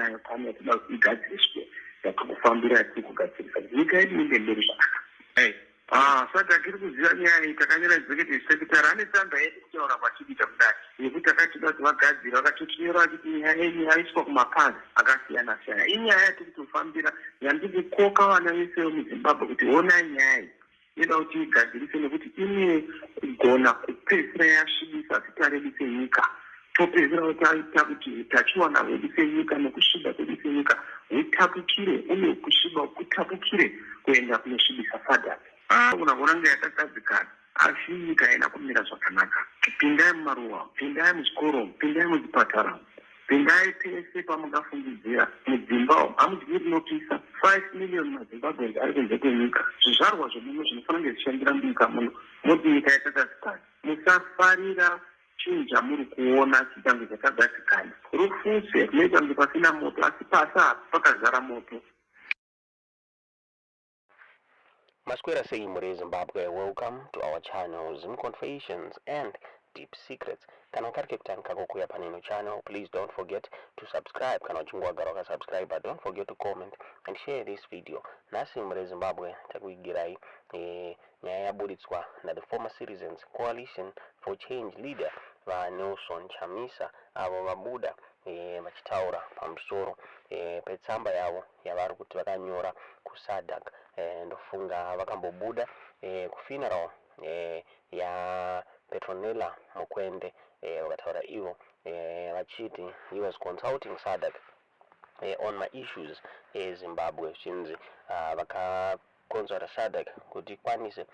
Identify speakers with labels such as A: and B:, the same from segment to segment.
A: nayo pano yatinoda kuti igadziriswe yakakufambira kugadzirisa nyika yedu inge mberi zvakanaka. SADC iri kuziva nyaya iyi. Takanyora executive secretary ane tsamba yedu kutaura kwatinoita kudai yekuti takatida kuti vagadzira vakatotonyora vachiti nyaya yenyu yaiswa kumapazi akasiyana siyana. Inyaya yatiri kutofambira yandiri kukoka vana vese vemuZimbabwe kuti onai nyaya iyi inoda kuti igadzirise nekuti inogona kupedzisira yasvibisa zita redu senyika. Topedzisira taita kuti utachiwana hwedu senyika nekusviba kwedu senyika hutapukire uye kusviba kutapukire kuenda kunosvibisa SADC. Unogona kunge yakagadzikana asi nyika haina kumira zvakanaka. Pindai mumaruwa, pindai muzvikoro, pindai muzvipatara, pindai pese pamungafungidzira. Mudzimba umu hamudyiri notisa 5 million maZimbabweans ari kunze kwenyika. Zvizvarwa zvemuno zvinofanira kunge zvichishandira munyika muno. Moti nyika yakagadzikana. Musafarira chinhu chamuri kuona chitange chakagadzikana. Rufuse runoita kunge pasina moto asi pasi apa pakazara moto.
B: Masquera Seymour Zimbabwe, welcome to our channel Zim Confessions and Deep Secrets. Kana ukarike kutanka kukuya paneno channel, please don't forget to subscribe. Kana uchungwa garoka subscribe, but don't forget to comment and share this video. Nasi mure Zimbabwe takuigirai nyaya yaburitswa na the former Citizens Coalition for Change leader va Nelson Chamisa avo vabuda vachitaura pamusoro petsamba yavo yavari kuti vakanyora kuSADC. Ndofunga vakambobuda kufuneral ya Petronella Mukwende vakataura ivo vachiti he was consulting SADC on my issues Zimbabwe chinzi vakakonzera SADC kuti ikwanise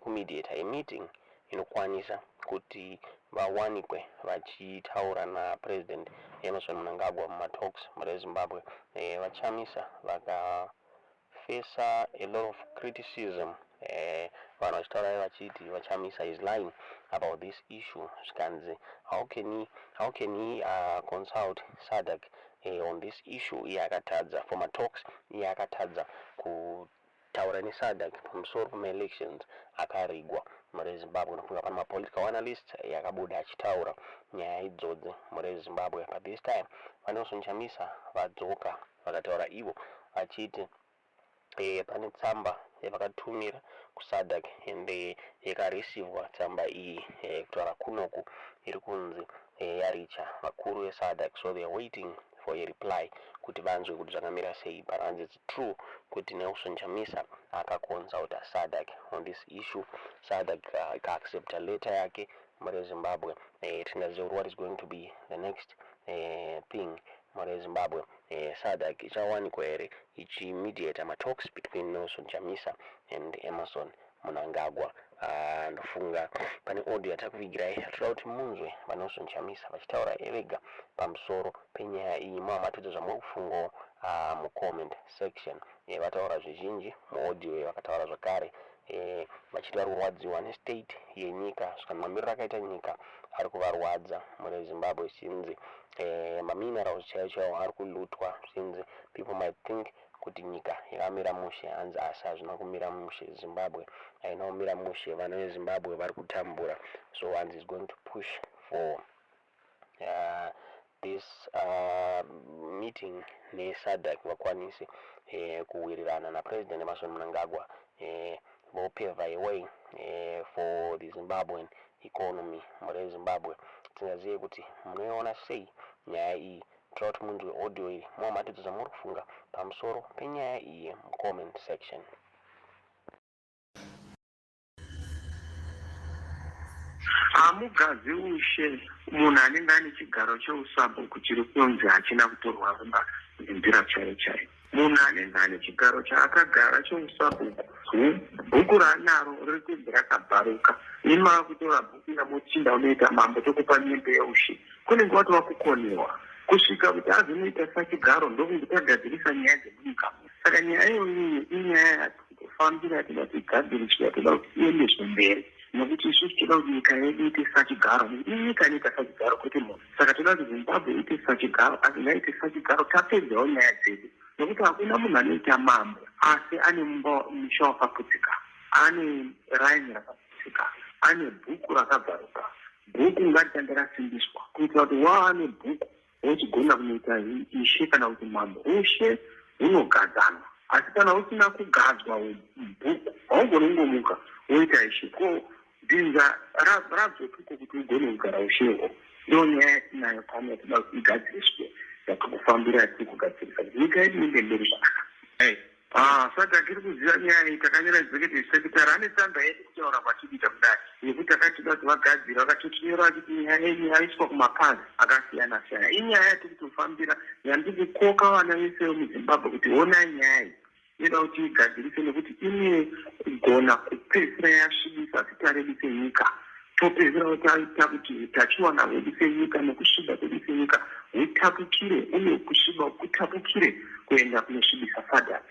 B: kumediata a meeting inokwanisa kuti vawanikwe vachitaura na President Emmerson Mnangagwa mumatalks mure Zimbabwe. VaChamisa face a lot of criticism. Vanhu vachitaura vachiti VaChamisa is lying about this issue. Zvikanzi how can he consult SADC on this issue? Iye akatadza for matalks, iye akatadza kutaura neSADC pamusoro pema-elections akarigwa mure Zimbabwe. Nofunga pana ma-political analysts yakabuda achitaura nyaya idzodzi mure Zimbabwe. But this time vaNelson Chamisa vadzoka vakataura ivo vachiti pane tsamba yavakatumira kuSADC ende yakaresivwa tsamba iyi kutaura kunoku iri kunzi yaricha vakuru veSADC, so they are waiting for a reply kuti vanzwe kuti zvakamira sei. But and it's true kuti Nelson Chamisa akakonsulta SADC on this issue. SADC ika-accepta letter yake mure Zimbabwe. Tingaziva what is going to be the next thing mure Zimbabwe. SADC ichawanikwa here ichimediate talks between Nelson Chamisa and Emmerson Mnangagwa. Ndofunga pane audio yatakuvigirai toda kuti munzwe vaNelson Chamisa vachitaura vega pamusoro penyaya iyi. Muhamatudza zvamuri kufunga mucomment section. Vataura zvizhinji muaudio vakataura zvakare vachiti vari kurwadziwa nestate yenyika, mamiriro akaita nyika ari kuvarwadza mure Zimbabwe. Chinzi maminerals chaiwo ari kulutwa. Chinzi people might think kuti nyika yakamira mushe, hanzi asi hazvina kumira mushe. Zimbabwe haina kumira mushe, vana veZimbabwe vari kutambura. So hanzi is going to push for this meeting neSADC vakwanise kuwirirana na President Emmerson Mnangagwa vopave a way for the Zimbabwean economy mure Zimbabwe. Tingazive kuti munoiona sei nyaya iyi. Toda kuti munzwe audio iyi muhamatudza zvamuri kufunga pamusoro penyaya iyi mucomment section.
A: Hamugazi ushe munhu anenge ane chigaro cheuSADC chiri kunzi hachina kutorwa nzira chaiyo chaiyo. Munhu anenge ane chigaro chaakagara cheuSADC bhuku raanaro riri kunzi rakabharuka. Ima kutora bhuku yamuchinda unoita mambo tokupa nyembe yeushe. Kunenge watova kukoniwa kusvika kuti azonoita sachigaro ndokunge tagadzirisa nyaya dzemunyika. Saka nyaya iyoyi inyaya yatikufambira toda kuti igadziriswe, toda kuti iendeswe mberi. Nokuti isusu toda kuti nyika yedu iite sachigaro. Inyika inoita sachigaro kwete munhu. Saka toda kuti Zimbabwe iite sachigaro. Asi ngaite sachigaro tapedzawo nyaya dzedu. Nokuti hakuna munhu anoita mambo asi ane musha wakaputsika, ane raini rakaputsika, ane bhuku rakabharuka. Bhuku ngaritange rasimbiswa kuitira kuti waane bhuku wochigona kunoita ishe kana kuti mambo. Ushe hunogadzana. Asi kana usina kugadzwa bhuku, haugoni kungomuka woita ishe. Ko dzinza rabzotuko kuti ugone kugara ushewo. Ndiyo nyaya yatinayo pamwe toda kuti igadziriswe yakakufambira tiri kugadzirisa. Nyika yedu inenge mberi zvakanaka. SADC iri kuziva nyaya iyi takanyora executive secretary ane tsamba yedu kutaura kwatinoita kudai. Nekuti akatida kuti vagadzira vakatotinyora kuti nyaya yenyu yaiswa kumapazi akasiyana siyana. Inyaya yatiri kutofambira yandiri kukoka vana vese vemuZimbabwe kuti honai nyaya iyi. Inoda kuti igadzirise nekuti inogona kupedzisira yasvibisa titarebise nyika. Topedzisira taita kuti utachiwana hwedu senyika nekusviba kwedu senyika hutapukire uye kusviba kutapukire kuenda kunosvibisa SADC.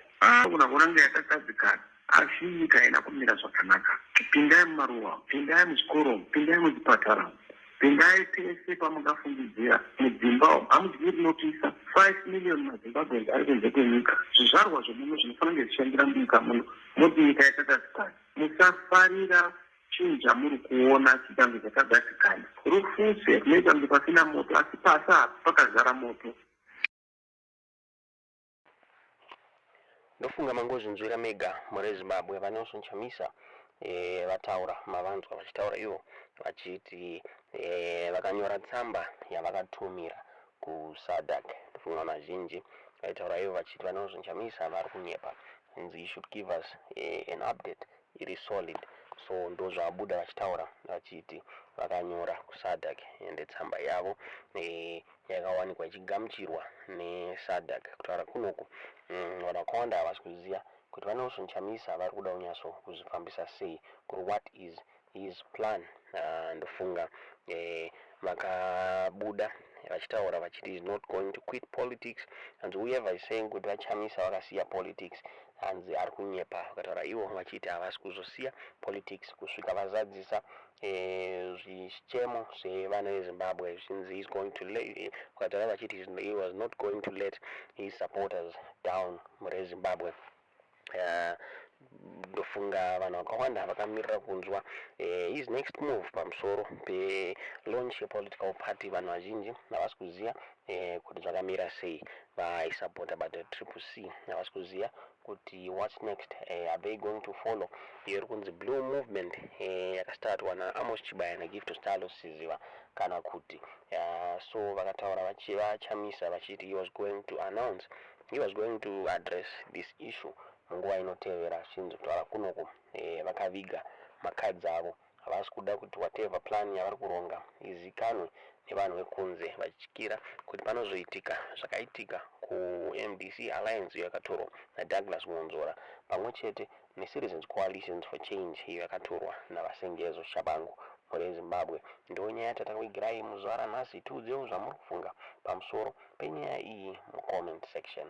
A: Kuna kuranga yakagadzikana asi nyika haina kumira zvakanaka. Pindai mumaruwa, pindai muzvikoro, pindai muzvipatara, pindai pese pamungafungidzira. Mudzimba hamudyiri notisa 5 million maZimbabweans ari kunze kwenyika. Zvizvarwa zvemuno zvinofanira kunge zvichishandira munyika muno. Moti nyika yakagadzikana. Musafarira chinhu chamuri kuona chitange chakagadzikana. Rufuse runoita kunge pasina moto asi pasi apa pakazara moto.
B: Ndofunga mangozvinzwira mega muri Zimbabwe vanonso Chamisa vataura mavanzwa vachitaura ivo vachiti vakanyora tsamba yavakatumira kuSADC. Ndofunga mazhinji vaitaura ivo vachiti vanonso Chamisa vari kunyepa. You should give us an update iri solid. So ndo zvabuda vachitaura vachiti vakanyora kuSADC ende tsamba yavo yakawanikwa ichigamuchirwa neSADC. Kutaura kunoku vanhu vakawanda havasi kuziva kuti vanonso Chamisa vari kuda kunyaso kuzvifambisa sei, kuti what is his plan. Ndofunga vakabuda vachitaura vachiti is not going to quit politics, and whoever is saying kuti vaChamisa vakasiya politics hanzi ari kunyepa. Vakataura ivo vachiti havasi kuzosiya politics kusvika vazadzisa zvichemo zvevana veZimbabwe zvinzi he is going to let. Vakataura vachiti he was not going to let his supporters down muri Zimbabwe. Ndofunga vanhu vakawanda vakamirira kunzwa his next move pamusoro pe-launch yepolitical party. Vanhu vazhinji havasi kuziva kuti zvakamira sei. Vaisapota but CCC havasi kuziva kuti what's next. Are they going to follow iri kunzi blue movement yakastartwa naAmos Chibaya naGift Stalo siziva kana kuti. So vakataura vaChamisa vachiti he was going to address this issue munguva inotevera. Chinzi kutaura kunoku vakaviga makadzi avo. Havasi kuda kuti whatever plan yavari kuronga izikanwe nevanhu vekunze, vachityira kuti panozoitika zvakaitika kuMDC Alliance yakatorwa naDouglas Monzora pamwe chete neCitizens Coalitions for Change iyo yakatorwa navasengezo Shabangu muri Zimbabwe. Ndo nyaya yatatakuigirai muzuva ranhasi. Tiudzewo zvamuri kufunga pamusoro penyaya iyi mucomment section.